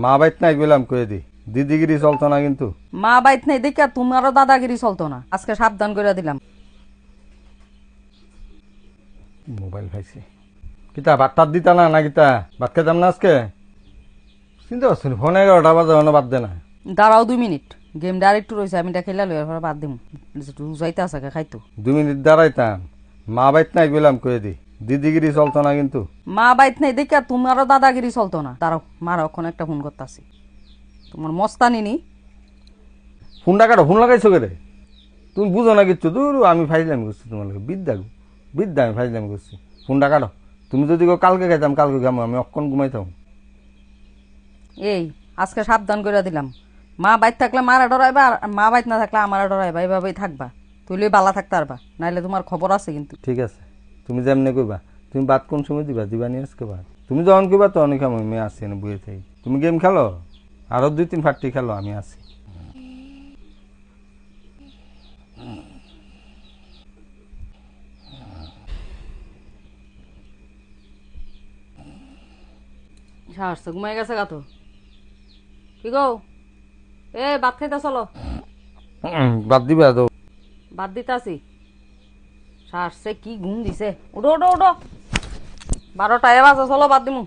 মা বাইত নাই গেলাম কয়ে দি দিদিগিরি চলতো না কিন্তু। মা বাইত নাই দেখা তোমারও দাদাগিরি চলতো না, আজকে সাবধান করে দিলাম। মোবাইল পাইছি কিতা ভাত টাত দিতা না না কিতা ভাত খেতাম না আজকে চিন্তা করছি ফোন 11টা বাজে বাদ দে না। দাঁড়াও 2 মিনিট, গেমটা আর একটু রয়েছে, আমি খেলা লই এরপর বাদ দিম। রুজাইতে আছে খাইতো। 2 মিনিট দাঁড়াইতাম। মা বাইত নাই গেলাম কয়ে দি দিদিগিরি চলতো না কিন্তু। মা বাইত নাই দেখা তোমারও দাদাগিরি চলতো না। দাঁড়াও, মারা ওখানে একটা ফোন করতেছি। তোমার মস্তানি নি ফোনটা কাটো, ফোন লাগাইছো কে রে? তুমি বুঝো না কিচ্ছু, দূর আমি ফাইজলামি করছি তোমার লোক বিদ্যা আমি ফাইজলামি করছি। ফোনটা কাটো। তুমি যদি কালকে খাইতাম কালকে খামো, আমি অক্ষণ ঘুমাইতাম। এই আজকে সাবধান করে দিলাম। মা বাইত থাকলে মারা ডরাইবা, আর মা বাইত না থাকলে আমারা ডরাইবা, এইভাবেই থাকবা। তুইলে বালা থাকতে পারবা, নাইলে তোমার খবর আছে কিন্তু। ঠিক আছে, তুমি যেমনি কইবা। তুমি ভাত কোন সময় দিবা নিয়ে আজকে ভাত তুমি যখন কইবা তখনই খামো, আমি আসি না বুয়ে থাকি। তুমি গেম খেলো, আরো 2-3 ফাটি খেলো, আমি আসি। সারছে ঘুমাই গেছে গা তো। কি গো, এ ভাত খাইতে চলো। বাদ দিবা তো। বাদ দিতাছি। সারছে কি ঘুম দিছে। উঠো উঠো উঠো, 12টায় বাজে, চলো বাদ দিমু।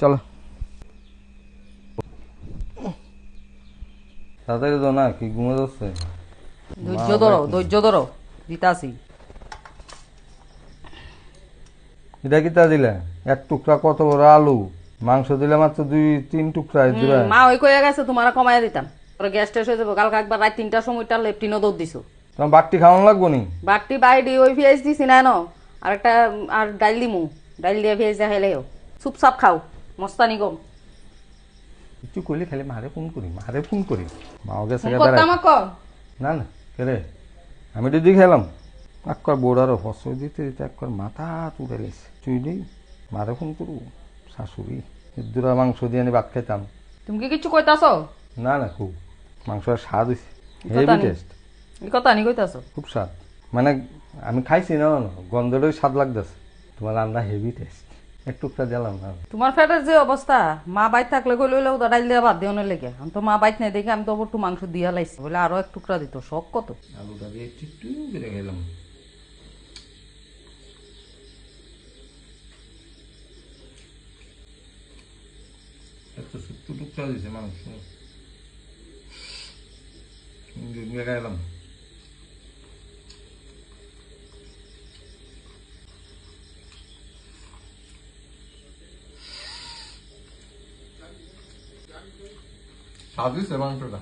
চলো তাড়াতাড়ি তো না, কি ঘুমে যাচ্ছে। ধৈর্য ধরো দিতাছি। এটা কিতা দিলে? এক টুকরা কত বড় আলু, মাংস দিলে মাত্র 2-3 টুকরা দিবা। মা ওই কয়ে গেছে তোমার কমাইয়া দিতাম, তোর গ্যাস টেস হয়ে যাবো। কালকে একবার রাত 3টার সময়টা লেপটিনও দৌড় দিছো। তোমার বাটটি খাওয়ানো লাগবো নি? বাটটি বাইডি ওই পেঁয়াজ দিছি না ন, আর একটা আর ডাইল দিমু, ডাইল দিয়ে পেঁয়াজ দিয়ে খাইলেও চুপচাপ খাও, মস্তানি কম। কিছু কইলে খালি মারে ফোন করি মাও গেছে না না কেরে আমি দিদি খেলাম একবার বোর্ডারও ফসল দিতে দিতে একবার মাথা তুলে লেছে চুই নেই, মারে ফোন করু শাশুড়ি দুরা মাংস দিয়ে আমি ভাত খাইতাম। তুমি কি কিছু কইতাছ? না না খুব মাংসের স্বাদ হয়েছে, হেভি টেস্ট। এই কথা নি কইতাছ? খুব স্বাদ, মানে আমি খাইছি না গন্ধটাই স্বাদ লাগতেছে। তোমার রান্না হেভি টেস্ট, এক টুকরা দিলাম না। তোমার ফ্যাটের যে অবস্থা, মা বাইত থাকলে কই লইলেও ডাইল দিয়ে ভাত দিও লেগে। আমি তো মা বাইত নাই দেখে আমি তো একটু মাংস দিয়া লাইছি, বলে আরো এক টুকরা দিত। শখ কত। আলুটা দিয়ে একটু করে গেলাম। এত ছোট্ট টুকরা দিয়েছে মাংস, গেলাম। স্বাদ হয়েছে মাংসটা।